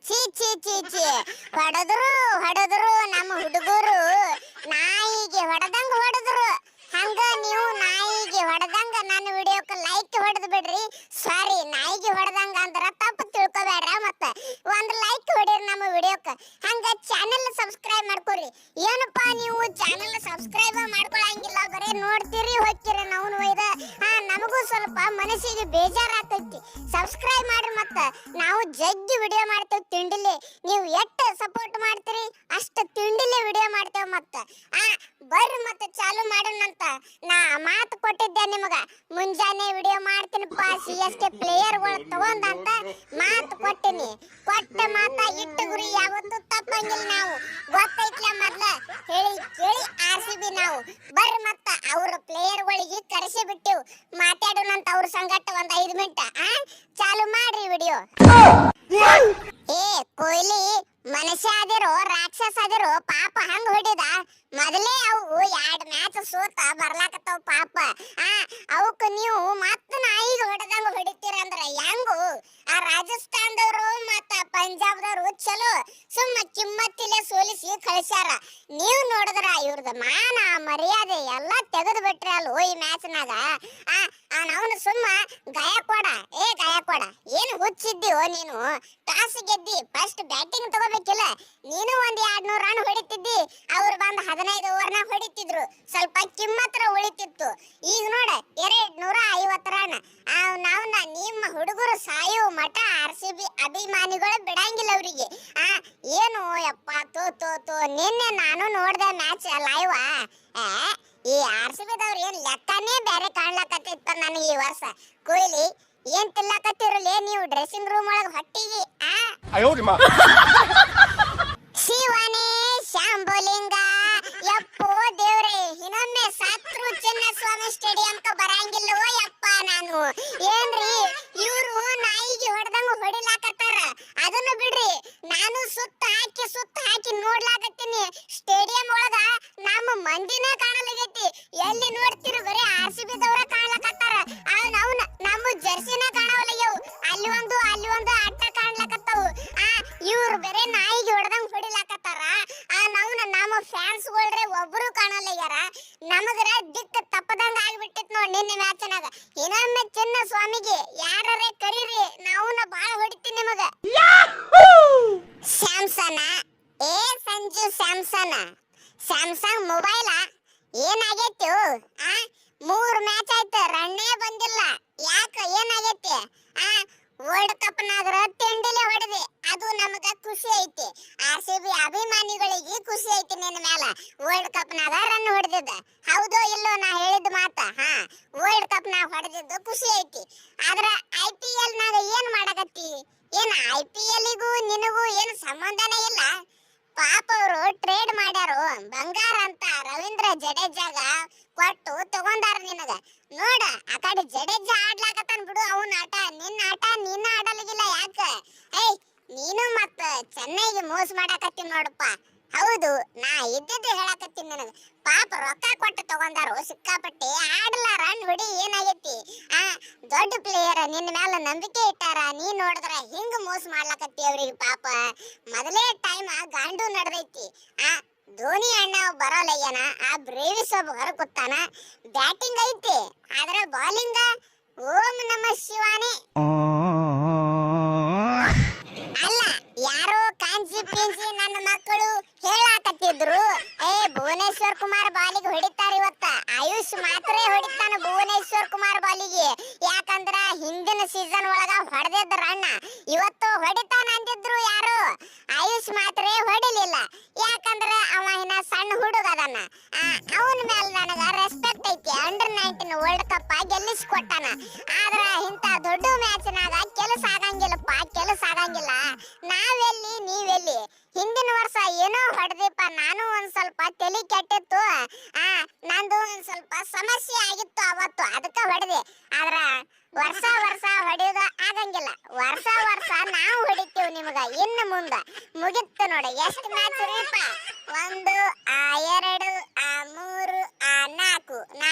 ಚೀ ಚೀ ಚೀ ಚೀ ಹೊಡೆದ್ರು ನಮ್ಮ ಹುಡುಗರು ನಾಯಿಗೆ ಹೊಡೆದಂಗ ಹೊಡೆದ್ರು. ಹಂಗ ನೀವು ನಾಯಿಗೆ ಹೊಡೆದಂಗ ನನ್ನ ವಿಡಿಯೋಕ್ಕೆ ಲೈಕ್ ಹೊಡೆದು ಬಿಡ್ರಿ. ಸಾರಿ, ನಾಯಿಗೆ ಹೊಡೆದಂಗ ಅಂದ್ರ ತಪ್ಪು ತಿಳ್ಕೊಬೇಡ್ರ. ಮತ್ತ ಒಂದು ಲೈಕ್ ಹೊಡಿರಿ ನಮ್ಮ ವಿಡಿಯೋಕ್ಕೆ. ಹಂಗ ಚಾನೆಲ್ ಸಬ್ಸ್ಕ್ರೈಬ್ ಮಾಡ್ಕೊರಿ. ಏನಪ್ಪಾ ನೀವು ಚಾನೆಲ್ ಸಬ್ಸ್ಕ್ರೈಬ್ ಮಾಡ್ಕೊಳಂಗಿಲ್ಲ, ಬರೀ ನೋಡ್ತೀರಿ ಹೋಗ್ತೀರಿ. ನಾವು ಒಯ್ದ ನಮಗೂ ಸ್ವಲ್ಪ ಮನಸ್ಸಿಗೆ ಬೇಜಾರಾಗ್ತೈತಿ. ಸಬ್ಸ್ಕ್ರೈಬ್ ಮಾಡ್ರಿ. ಮತ್ತ ನಾವು ಜಗ್ಗಿ ವಿಡಿಯೋ ಮಾಡ್ತೇವೆ ತಿಂಡಿಲಿ. ನೀವು ಎಷ್ಟು ಸಪೋರ್ಟ್ ಮಾಡ್ತೀರಿ ಅಷ್ಟು ತಿಂಡಿಲಿ ವಿಡಿಯೋ ಮಾಡ್ತೇವೆ. ಮತ್ತ ಬರ್ರಿ ಮತ್ತೆ ಚಾಲು ಮಾಡೋಣಂತ. ನಾ ಮಾತು ಕೊಟ್ಟಿದ್ದೆ ನಿಮಗ, ಮುಂಜಾನೆ ವಿಡಿಯೋ ಮಾಡ್ತೀನಿಪ್ಪ CSK ಪ್ಲೇಯರ್ಗಳು ತಗೊಂಡಂತ ಮಾತು ಕೊಟ್ಟಿನಿ. ಕೊಟ್ಟ ಮಾತ ಇಟ್ಟು ಗುರಿ ಯಾವತ್ತೂ ತಪ್ಪಂಗಿಲ್ಲ. ನಾವು ಗೊತ್ತೈತ್ಲ ಮೊದ್ಲ ಹೇಳಿ ಕೇಳಿ RCB ನಾವು. ಬರ್ರಿ ಮತ್ತ ಅವ್ರ ಪ್ಲೇಯರ್ಗಳಿಗೆ ಕರೆಸಿ ಬಿಟ್ಟೆವು, ಮಾತಾಡೋಣಂತ ಅವ್ರ ಸಂಗಟ ಒಂದ್ 5 ಮಿನಿಟ್. ಚಾಲು ಮಾಡ್ರಿ ವಿಡಿಯೋ. ಏ ಕೊಹ್ಲಿ ಮನುಷ್ಯ ಆದಿರೋ ರಾಕ್ಷಸ ಆದಿರೋ ಪಾಪ ಹಂಗ ಹೊಡಿದ. ಮೊದಲೇ ಅವು 2 ಮ್ಯಾಚ್ ಸೋತ ಬರ್ಲಾಕತ್ತಾವ ಪಾಪ. ಅವಕ್ಕೆ ನೀವು ಮತ್ತೆ ನಾಯಿಗೆ ಹೊಡೆದಂಗ ಹೊಡಿತೀರಂದ್ರ ಹೆಂಗು? ಆ ರಾಜಸ್ಥಾನದವರು ಮತ್ತ ಪಂಜಾಬ್ದವರು ಚಲೋ ಸುಮ್ಮ ಕಿಮ್ಮತ್ತಿಲೆ ಸೋಲಿಸಿ ಕಳಿಸ್ಯಾರ. ನೀವು ನೋಡಿದ್ರ ಇವ್ರದ ಮಾನ ಮರ್ಯಾದೆ ಎಲ್ಲ ತೆಗೆದು ಬಿಟ್ರಿ ಅಲ್ವ ಈ ಮ್ಯಾಚ್ನಾಗ. ಅವನು ಸುಮ್ಮ ಗಾಯಕ್ವಾಡ ಏನು ಹುಚ್ಚಿದ್ದೀವೋ ನೀನು? ಟಾಸ್ ಗೆದ್ದಿ ಫಸ್ಟ್ ಬ್ಯಾಟಿಂಗ್ ತಗೋಬೇಕಿಲ್ಲ. ನೀನು ಒಂದ್ 200 ರನ್ ಹೊಡಿತಿದ್ದಿ, ಅವ್ರು ಬಂದ್ 15 ಓವರ್ನಾಗ ಹೊಡಿತಿದ್ರು, ಸ್ವಲ್ಪ ಕಿಮ್ಮತ್ರ ಉಳಿತಿತ್ತು. ಈಗ ನೋಡ 250 ರನ್. ನಾವ್ನ ನಿಮ್ಮ ಹುಡುಗರು ಸಾಯೋ ಮಠ RCB ಅಭಿಮಾನಿಗಳು ಬಿಡಂಗಿಲ್ಲ ಅವ್ರಿಗೆ. ಏನು ಯಪ್ಪ ತೋ ನಿನ್ನೆ ನಾನು ನೋಡ್ದೆ ಮ್ಯಾಚ್ ಲೈವ್. ಈ RCBದವ್ರು ಏನ್ ಲೆಕ್ಕನೇ ಬೇರೆ ಕಾಣ್ಲಕತ್ತಿತ್ತ ನನಗೆ ಈ ವರ್ಷ. ಕೊಹ್ಲಿ ಏನ್ ತಿಲ್ಲಕತ್ತಿರಲಿ ನೀವು ಡ್ರೆಸ್ಸಿಂಗ್ ರೂಮ್ ಒಳಗೆ ಹೊಟ್ಟಿಗೆ? ಶಿವನೇ ಶಾಂಭುಲಿಂಗ ಯಪ್ಪೋ ದೇವ್ರೆ, ಇನ್ನೊಮ್ಮೆ ಸತ್ರು ಚಿನ್ನಸ್ವಾಮಿ ಸ್ಟೇಡಿಯಂಕ ಬರಂಗಿಲ್ಲವೋ ಯಪ್ಪ ನಾನು. ಏನ್ರಿ ಇವ್ರು ನಾಯಿಗೆ ಹೊಡೆದಂಗ ಹೊಡಿಲಾಕತ್ತಾರ, ಅದನ್ನು ಬಿಡ್ರಿ. ನಾನು ಸುತ್ತ ಹಾಕಿ ನೋಡ್ಲಾಕತ್ತೀನಿ. ಸ್ಟೇಡಿಯಂ ಒಳಗ ನಮ್ಮ ಮಂದಿನ ಕಾಣಲಾಗೈತಿ. ಎಲ್ಲಿ ನೋಡ್ತಿರು ಬರೀ RCBದವ್ರ ಕಾಣ್ಲಕತ್ತಾರ. ಅವ್ನ ನಮ್ಮ ಜರ್ಸಿನ ಕಾಣವಲ್ಲಯ್ಯವು. ಅಲ್ಲಿ ಒಂದು ಅಟ್ಟ ಕಾಣ್ಲಕತ್ತವು. ಇವ್ರು ಬೇರೆ ನಾಯಿಗೆ ಹೊಡೆದಂಗ ಹೊಡಿಲಾಕತ್ತಾರ. ನಮ್ಮ ಫ್ಯಾನ್ಸ್ಗಳ್ರೆ ಒಬ್ರು ಕಾಣಲ್ಲಯ್ಯಾರ. ನಮಗರ ದಿಕ್ಕ ತಪ್ಪದಂಗ ಆಗ್ಬಿಟ್ಟಿತ್ ನೋಡ್ ನಿನ್ನೆ ಮ್ಯಾಚ್ನಾಗ. ಇನ್ನೊಮ್ಮೆ ಚಿನ್ನ ಸ್ವಾಮಿಗೆ ಯಾರೇ ಕರೀರಿ, ನಾವುನ ಬಾಳ ಹೊಡಿತೀನಿ ನಿಮಗ. ಸ್ಯಾಮ್ಸಂಗ್ ಸಂಜು ಸ್ಯಾಮ್ಸಂಗ್ ಮೊಬೈಲ್ ಏನಾಗೈತಿ? 3 ಮ್ಯಾಚ್ ಆಯ್ತು, ರನ್ನೇ ಬಂದಿಲ್ಲ. ಯಾಕ ಏನಾಗೈತಿ? ವರ್ಲ್ಡ್ ಕಪ್ ನಾಗರ ತಿಂಡಿಲೆ ಹೊಡೆದೆ, ಅದು ನಮಗ ಖುಷಿ ಐತಿ. RCB ಅಭಿಮಾನಿಗಳಿಗೆ ಖುಷಿ ಐತಿ ನಿನ್ನ ಮೇಲೆ. ವರ್ಲ್ಡ್ ಕಪ್ ನಾಗ ರನ್ ಹೊಡೆದಿದ್ದ ಹೌದೋ ಇಲ್ಲೋ? ನಾ ಹೇಳಿದ ಮಾತ. ವರ್ಲ್ಡ್ ಕಪ್ ನಾಗ ಹೊಡೆದಿದ್ದು ಖುಷಿ ಐತಿ. ಆದ್ರ IPL ನಾಗ ಏನ್ ಮಾಡಕತ್ತಿ? ಏನ್ IPLಗೂ ನಿನಗೂ ಏನು ಸಂಬಂಧನೇ ಇಲ್ಲ. ಪಾಪ ಅವರು ಟ್ರೇಡ್ ಮಾಡ್ಯಾರು ಬಂಗಾರ ಅಂತ ರವೀಂದ್ರ ಜಡೇಜಾಗ ಕೊಟ್ಟು ತಗೊಂಡಾರ ನಿನಗ. ನೋಡ ಆ ಕಡೆ ಜಡೇಜಾ ಆಡ್ಲಾಕತ್ತಾನ ಬಿಡು, ಅವನ ಆಟ. ನಿನ್ನ ಆಟ ನಿನ್ನ ಆಡಲಿಗಿಲ್ಲ. ಯಾಕ? ನೀನು ಮತ್ತ ಚೆನ್ನೈಗೆ ಮೋಸ ಮಾಡಾಕತ್ತಿ ನೋಡಪ್ಪ. ಹೌದು, ನಾ ಇದ್ದಿದ್ದು ಹೇಳಕತ್ತೀನಿ ನನಗ. ಪಾಪ ರೊಕ್ಕ ಕೊಟ್ಟು ತಗೊಂಡಾರು ಸಿಕ್ಕಾಪಟ್ಟೆ, ಆಡಲ್ಲ ರನ್ ಹೊಡಿ ಏನಾಗೈತಿ? ದೊಡ್ಡ ಪ್ಲೇಯರ್ ನಿನ್ನ ಮೇಲೆ ನಂಬಿಕೆ ಇಟ್ಟಾರ, ನೀ ನೋಡಿದ್ರ ಹಿಂಗ ಮೋಸ ಮಾಡ್ಲಾಕತ್ತಿ ಅವ್ರಿಗೆ. ಪಾಪ ಮೊದಲೇ ಟೈಮ್ ಗಾಂಡು ನಡೆದೈತಿ. ಧೋನಿ ಅಣ್ಣ ಬರೋಲ್ಲಯ್ಯನ, ಬ್ರೇವಿಸ್ ಒಬ್ಬ ಹೊರ ಕೂತಾನ. ಬ್ಯಾಟಿಂಗ್ ಐತಿ, ಆದ್ರ ಬಾಲಿಂಗ್ ಓಂ ನಮ ಶಿವಾನೇ. ಅಲ್ಲ, ಯಾರೋ ಕಾಂಜಿ ಪಿಂಜಿ ನನ್ನ ಮಕ್ಕಳು ಹೇಳಾಕತ್ತಿದ್ರು, ಭುವನೇಶ್ವರ್ ಕುಮಾರ್ ಬಾಲಿಗೆ ಹೊಡಿತಾರ ಇವತ್ತ. ಆಯುಷ್ ಮಾತ್ರ ಹೊಡಿತಾನ ಭುವನೇಶ್ವರ್ ಕುಮಾರ್ ಬಾಲಿಗೆ. ಯಾಕಂದ್ರ ಹಿಂದಿನ ಸೀಸನ್ ಒಳಗ ಹೊಡೆದಿದ್ದ ರನ್ ಇವತ್ತು ಹೊಡಿತಾನ ಅಂದಿದ್ರು ಯಾರು. ಆಯುಷ್ ಮಾತ್ರ ಹೊಡಿಲಿಲ್ಲ, ಯಾಕಂದ್ರ ಅವ ಇನ್ನ ಸಣ್ಣ ಹುಡುಗ ಅದನ್ನ. ಅವನ ಮೇಲೆ ನನಗ ರೆಸ್ಪೆಕ್ಟ್ ಐತಿ. ಅಂಡರ್-19 ವರ್ಲ್ಡ್ ಕಪ್ ಗೆಲ್ಲಿಸಿಕೊಟ್ಟಾನ. ಆದ್ರ ಇಂತ ದೊಡ್ಡ ಮ್ಯಾಚ್ನಾಗ ಕೆಲಸ ಆಗಂಗಿಲ್ಲಪ್ಪ, ಕೆಲಸ ಆಗಂಗಿಲ್ಲ. ನಾವೆಲ್ಲಿ ನೀವೆಲ್ಲಿ? ಹಿಂದಿನ ವರ್ಷ ಏನೋ ಹೊಡೆದಿಪ್ಪ, ನಾನು ಒಂದ್ ಸ್ವಲ್ಪ ತಲೆ ಕೆಟ್ಟಿತ್ತು. ನಂದು ಒಂದ್ ಸ್ವಲ್ಪ ಸಮಸ್ಯೆ ಆಗಿತ್ತು ಅವತ್ತು, ಅದಕ್ಕೆ ಹೊಡೆದೆ. ಆದ್ರ ವರ್ಷ ಹೊಡೆಯೋದು ಆಗಂಗಿಲ್ಲ. ವರ್ಷ ನಾವು ಹೊಡಿತೀವಿ ನಿಮಗ. ಇನ್ನು ಮುಂದ ಮುಗಿತ್ತು ನೋಡಿ. ಎಷ್ಟು ಮ್ಯಾಚ್ ರೀಪ? 1 2 3 4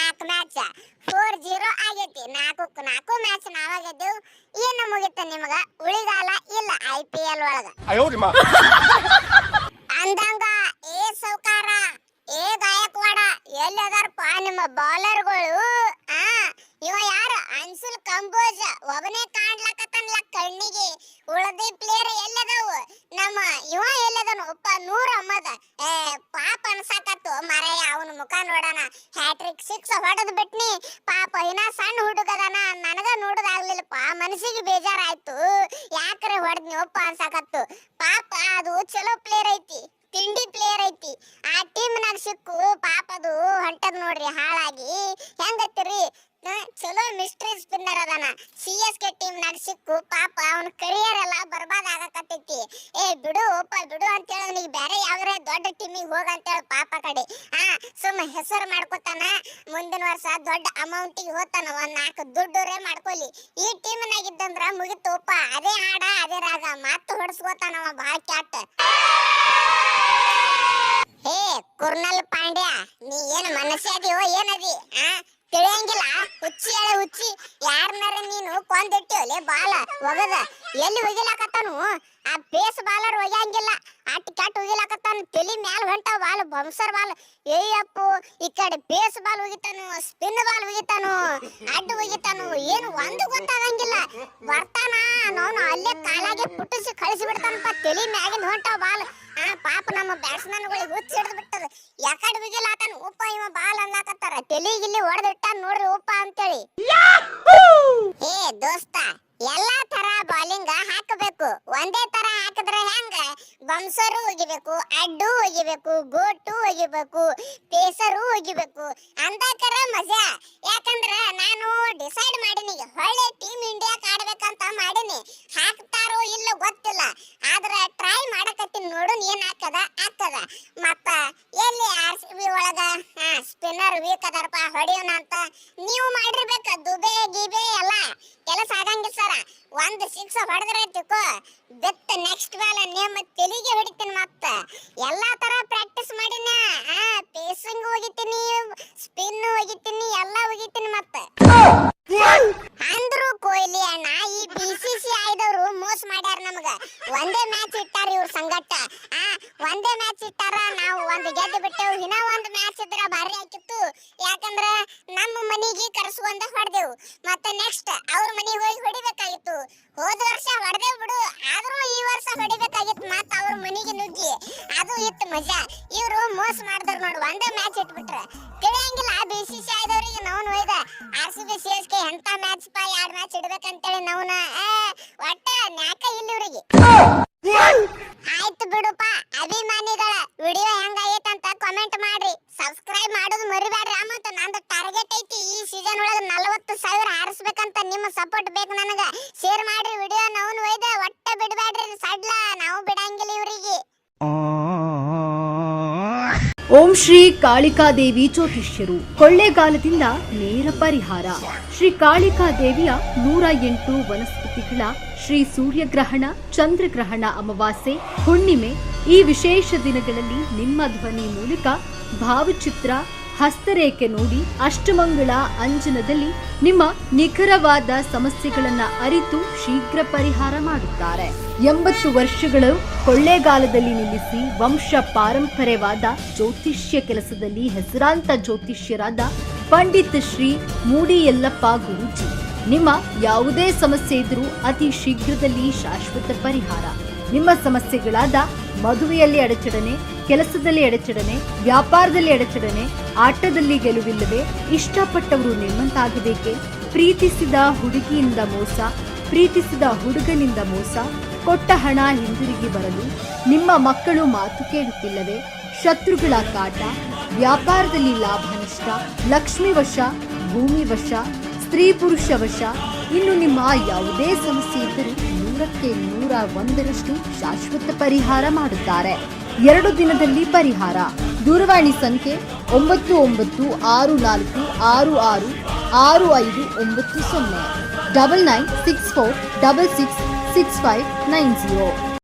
ಮ್ಯಾಚ್ 4-0 ಆಗೈತಿ. 4 ಮ್ಯಾಚ್ ನಾವ ಗೆದ್ದೆವು. ಇನ್ನು ಮುಗಿತ ನಿಮಗ ಉಳಿಗಾಲ ಇಲ್ಲ IPL ಒಳಗ ಅಂದಂಗ ಏ ಸೌಕಾರ ಏ ಗಾಯಕ್ವಾಡ ಎಲ್ಲದಾರಪ್ಪ ನಿಮ್ಮ ಬೌಲರ್ಗಳು ಇವ ಯಾರು ಅನ್ಸುಲ್ ಕಂಬೋಜ್ ಒಬ್ಬನೇ ಕಾಣ್ಲಕತ್ತನ್ಲ ಕಣ್ಣಿಗೆ ಉಳದಿ ಪ್ಲೇಯರ್ ಎಲ್ಲದವು ನಮ್ಮ ಇವ ಎಲ್ಲದನು ಒಪ್ಪ 100 ಅಮ್ಮದ ಪಾಪ ಅನ್ಸಾಕತ್ತು ಮರೆ ಅವನ ಮುಖ ನೋಡೋಣ ಹ್ಯಾಟ್ರಿಕ್ 6 ಹೊಡೆದ್ ಬಿಟ್ನಿ ಪಾಪ ಇನ್ನ ಸಣ್ಣ ಹುಡುಗದನ ನನಗ ನೋಡೋದಾಗ್ಲಿಲ್ಲಪ್ಪ ಮನಸ್ಸಿಗೆ ಬೇಜಾರಾಯ್ತು ಯಾಕರೆ ಹೊಡೆದ್ನಿ ಒಪ್ಪ ಅನ್ಸಾಕತ್ತು ಪಾಪ ಅದು ಚಲೋ ಪ್ಲೇಯರ್ ಐತಿ ತಿಂಡಿ ಪ್ಲೇಯರ್ ಐತಿ ಆ ಟೀಮ್ ನಾಗ ಸಿಕ್ಕು ಪಾಪ ಅದು ಹೊಂಟದ್ ನೋಡ್ರಿ ಹಾಳಾಗಿ ಹೆಂಗತ್ತಿರಿ ಚಲೋ ಮಿಸ್ಟ್ರಿ ಸ್ಪಿನ್ನರ್ ಅದನ CSK ಟೀಮ್ ನಾಗ ಸಿಕ್ಕು ಪಾಪ ಅವನ ಕರಿಯರ್ ಎಲ್ಲ ಬರ್ಬಾದ್ ಆಗಕತ್ತೈತಿ ಬಿಡು ಒಪ್ಪ ಬಿಡು ಅಂತ ಹೇಳಿ ಅವನಿಗೆ ಬೇರೆ ಯಾವ್ದಾರ ದೊಡ್ಡ ಟೀಮಿಗೆ ಹೋಗ ಅಂತ ಹೇಳಿ ಪಾಪ ಕಡೆ ಸುಮ್ಮ ಹೆಸರು ಮಾಡ್ಕೊತಾನ ಮುಂದಿನ ವರ್ಷ ದೊಡ್ಡ ಅಮೌಂಟಿಗೆ ಹೋತಾನ ಒಂದ್ 4 ದುಡ್ಡೂರೇ ಮಾಡ್ಕೊಲಿ ಈ ಟೀಮ್ ನಾಗ ಇದ್ದಂದ್ರ ಮುಗಿತೋಪ ಅದೇ ಹಾಡ ಅದೇ ರಾಗ ಮಾತು ಹೊಡ್ಸ್ಕೋತಾನವ ಬಾಳ ಕ್ಯಾಟ್ ಕುರ್ನಲ್ ಪಾಂಡ್ಯ ನೀ ಏನ್ ಮನಸ್ಸೇ ಅದೀವೋ ಏನದಿ ತಿಳಿಯಂಗಿಲ್ಲ ಹುಚ್ಚಿ ಹೇಳ ಹುಚ್ಚಿ ಯಾರನ್ನಾರ ನೀನು ಕೊಂದಿಟ್ಟಿವಲೆ ಬಾಲ ಒಗದ ಎಲ್ಲಿ ಒಗಿಲಾಕತ್ತಾನು ಆ ಪೇಸ್ ಬಾಲರ್ ಒಗ್ಯಾಂಗಿಲ್ಲ ಅಟ್ ಕ್ಯಾಟ್ ಒಗಿಲಾಕತ್ತಾನು ತಲಿ ಮ್ಯಾಲ ಹೊಂಟಾವ ಬಾಲ್ ಬಂಸರ್ ಬಾಲ್ ಏಯಪ್ಪು ಈ ಕಡೆ ಪೇಸ್ ಬಾಲ್ ಒಗಿತಾನು ಸ್ಪಿನ್ ಬಾಲ್ ಒಗಿತಾನು ಅಡ್ಡ ಒಗಿತಾನು ಏನು ಒಂದು ಗೊತ್ತಾಗಂಗಿಲ್ಲ ಬರ್ತಾನ ಅವನು ಅಲ್ಲೇ ಕಾಲಾಗೆ ಪುಟ್ಟಿಸಿ ಕಳಿಸಿ ಬಿಡ್ತಾನಪ್ಪ ತಲಿ ಮ್ಯಾಗಿಂದ ಹೊಂಟಾವ ಬಾಲ್ ಪಾಪ ನಮ್ಮ ಬ್ಯಾಟ್ಸ್ಮನ್ಗಳಿಗೆ ಹುಚ್ಚ ಹಿಡಿದು ಬಿಟ್ಟದ ಯಾಕಡೆ ಬಿಗಿಲಾತಾನ ಉಪ್ಪ ಇವ ಬಾಲ್ ಅನ್ಲಾಕತ್ತಾರ ತಲಿಗಿಲ್ಲಿ ಹೊಡೆದಿಟ್ಟ ನೋಡ್ರಿ ಉಪ್ಪ ಅಂತೇಳಿ ದೋಸ್ತ ಎಲ್ಲಾ ತರ ಬಾಲಿಂಗ್ ಹಾಕಬೇಕು ಒಂದೇ ತರ ಹಾಕಿದ್ರೆ ಹೆಂಗ ಬಂಸರು ಒಗಿಬೇಕು ಅಡ್ಡು ಒಗಿಬೇಕು ಗೋಟು ಒಗಿಬೇಕು ಪೇಸರು ಒಗಿಬೇಕು ಅಂದಕರ ಮಜಾ ಯಾಕಂದ್ರ ನಾನು ಡಿಸೈಡ್ ಮಾಡೀನಿ ಹೊಳ್ಳೆ ಟೀಮ್ ಇಂಡಿಯಾಕ್ ಆಡ್ಬೇಕಂತ ಮಾಡೀನಿ ಹಾಕ್ತಾರೋ ಇಲ್ಲ ಗೊತ್ತಿಲ್ಲ ಆದ್ರ ಟ್ರೈ ಮಾಡಕತ್ತೀನಿ ನೋಡೋಣ ಏನ್ ಆಗ್ತದ ಮತ್ತ ಎಲ್ಲಿ RCB ಒಳಗ ಸ್ಪಿನ್ನರ್ ವೀಕ್ ಅದಾರಪ್ಪ ಹೊಡಿಯೋಣ ಅಂತ ನೀವು ಮಾಡಿರ್ಬೇಕ ದುಬೆ ಗಿಬೆ ಎಲ್ಲ ಕೆಲಸ ಆಗಂಗಿಲ್ಲ ಸರ ಒಂದು 6 ಹೊಡೆದ್ರೆ ತಿಕ್ಕೋ ಬೆತ್ತ ನೆಕ್ಸ್ಟ್ ಬಾಲ್ ನೇಮ ತೆಲಿಗೆ ಹೊಡಿತೀನಿ ಮತ್ತ ಎಲ್ಲಾ ತರ ಪ್ರಾಕ್ಟೀಸ್ ಮಾಡಿನ ಪೇಸಿಂಗ್ ಹೋಗಿತೀನಿ ಸ್ಪಿನ್ ಹೋಗಿತೀನಿ ಎಲ್ಲ ಹೋಗಿತೀನಿ ಮತ್ತ ಅಂದ್ರು ಕೊಹ್ಲಿ ಅಣ್ಣ ಈ BCCI ದವರು ಮೋಸ ಮಾಡ್ಯಾರ ನಮಗ ಒಂದೇ ಮ್ಯಾಚ್ ಇಟ್ಟಾರ ಇವ್ರ ಸಂಗಟ ಒಂದೇ ಮ್ಯಾಚ್ ಇಟ್ಟಾರ ನಾವು ಒಂದು ಗೆದ್ದು ಬಿಟ್ಟೆವು ಇನ್ನ ಒಂದು ಮ್ಯಾಚ್ ಇದ್ರ ಭಾರಿ ಆಗಿತ್ತು ಯಾಕಂದ್ರ ನಮ್ಮ ಮನಿಗೆ ಕರೆಸ್ಕೊಂಡ ಹೊಡೆದೆವು ಮತ್ತೆ ನೆಕ್ಸ್ಟ್ ಅವ್ರ ಮನಿಗೆ ಹೋಗಿ ಹೊಡಿಬೇಕಾಗಿತ್ತು ಹೋದ ವರ್ಷ ಹೊಡೆದೇವು ಬಿಡು ಆದ್ರೂ ಈ ವರ್ಷ ಹೊಡಿಬೇಕಾಗಿತ್ತು ಮತ್ತೆ ಅವ್ರ ಮನಿಗೆ ನುಗ್ಗಿ ಅದು ಇತ್ತು ಮಜಾ ಇವ್ರು ಮೋಸ ಮಾಡಿದ್ರು ನೋಡು ಒಂದೇ ಮ್ಯಾಚ್ ಇಟ್ಬಿಟ್ರೆ ತಿಳಿಯಂಗಿಲ್ಲ BCCI ದವರಿಗೆ ನಾವು ಒಯ್ದ RCB CSK ಎಂತ ಮ್ಯಾಚ್ ಪಾ 2 ಮ್ಯಾಚ್ ಇಡ್ಬೇಕಂತೇಳಿ ನಾವ್ನ ಒಟ್ಟ ನ್ಯಾಕ ಇಲ್ಲ ಇವ್ರಿಗೆ ಆಯ್ತು ಬಿಡುಪ್ಪ ಅಭಿಮಾನಿಗಳ ವಿಡಿಯೋ ಹೆಂಗಾಗೈತಂತ ಕಾಮೆಂಟ್ ಮಾಡ್ರಿ ಸಬ್ಸ್ಕ್ರೈಬ್ ಮಾಡೋದು ಮರಿಬೇಡ್ರಿ ಮತ್ತೆ ನಂದು ಟಾರ್ಗೆಟ್ ಐತಿ ಈ ಸೀಸನ್ ಒಳಗೆ 40,000 ಹಾರಿಸ್ಬೇಕಂತ ನಿಮ್ಮ ಸಪೋರ್ಟ್ ಬೇಕು ನನಗ ಶೇರ್ ಮಾಡ್ರಿ ವಿಡಿಯೋ ನಾವು ಒಯ್ದ ಒಟ್ಟ ಬಿಡಬೇಡ್ರಿ ಸಡ್ಲ ನಾವು ಬಿಡಂಗಿಲ್ಲ ಇವರಿಗೆ ಓಂ ಶ್ರೀ ಕಾಳಿಕಾದೇವಿ ಜ್ಯೋತಿಷ್ಯರು ಕೊಳ್ಳೇಗಾಲದಿಂದ ನೇರ ಪರಿಹಾರ. ಶ್ರೀ ಕಾಳಿಕಾದೇವಿಯ 108 ವನಸ್ಪತಿಗಳ ಶ್ರೀ ಸೂರ್ಯಗ್ರಹಣ, ಚಂದ್ರಗ್ರಹಣ, ಅಮಾವಾಸ್ಯೆ, ಹುಣ್ಣಿಮೆ ಈ ವಿಶೇಷ ದಿನಗಳಲ್ಲಿ ನಿಮ್ಮ ಧ್ವನಿ ಮೂಲಕ ಭಾವಚಿತ್ರ, ಹಸ್ತರೇಖೆ ನೋಡಿ ಅಷ್ಟಮಂಗಳ ಅಂಜನದಲ್ಲಿ ನಿಮ್ಮ ನಿಖರವಾದ ಸಮಸ್ಯೆಗಳನ್ನ ಅರಿತು ಶೀಘ್ರ ಪರಿಹಾರ ಮಾಡುತ್ತಾರೆ. 80 ವರ್ಷಗಳು ಕೊಳ್ಳೇಗಾಲದಲ್ಲಿ ನಿಲ್ಲಿಸಿ ವಂಶ ಪಾರಂಪರ್ಯವಾದ ಜ್ಯೋತಿಷ್ಯ ಕೆಲಸದಲ್ಲಿ ಹೆಸರಾಂತ ಜ್ಯೋತಿಷ್ಯರಾದ ಪಂಡಿತ್ ಶ್ರೀ ಮೂಡಿ ಯಲ್ಲಪ್ಪ ಗುರೂಜಿ ನಿಮ್ಮ ಯಾವುದೇ ಸಮಸ್ಯೆ ಇದ್ರೂ ಅತಿ ಶೀಘ್ರದಲ್ಲಿ ಶಾಶ್ವತ ಪರಿಹಾರ. ನಿಮ್ಮ ಸಮಸ್ಯೆಗಳಾದ ಮದುವೆಯಲ್ಲಿ ಅಡಚಣೆ, ಕೆಲಸದಲ್ಲಿ ಅಡಚಣೆ, ವ್ಯಾಪಾರದಲ್ಲಿ ಅಡಚಣೆ, ಆಟದಲ್ಲಿ ಗೆಲುವಿಲ್ಲವೇ, ಇಷ್ಟಪಟ್ಟವರು ನಿಮ್ಮಂತಾಗಬೇಕೆ, ಪ್ರೀತಿಸಿದ ಹುಡುಗಿಯಿಂದ ಮೋಸ, ಪ್ರೀತಿಸಿದ ಹುಡುಗನಿಂದ ಮೋಸ, ಕೊಟ್ಟ ಹಣ ಹಿಂದಿರುಗಿ ಬರಲು, ನಿಮ್ಮ ಮಕ್ಕಳು ಮಾತು ಕೇಳುತ್ತಿಲ್ಲವೇ, ಶತ್ರುಗಳ ಕಾಟ, ವ್ಯಾಪಾರದಲ್ಲಿ ಲಾಭ ನಷ್ಟ, ಲಕ್ಷ್ಮಿ ವಶ, ಭೂಮಿ ವಶ, ಸ್ತ್ರೀ ಪುರುಷ ವಶ, ಇನ್ನು ನಿಮ್ಮ ಯಾವುದೇ ಸಮಸ್ಯೆ ಇದ್ದರೂ 100ಕ್ಕೆ 101ರಷ್ಟು ಶಾಶ್ವತ ಪರಿಹಾರ ಮಾಡುತ್ತಾರೆ. 2 ದಿನದಲ್ಲಿ ಪರಿಹಾರ. ದೂರವಾಣಿ ಸಂಖ್ಯೆ 9964666590 9964666590.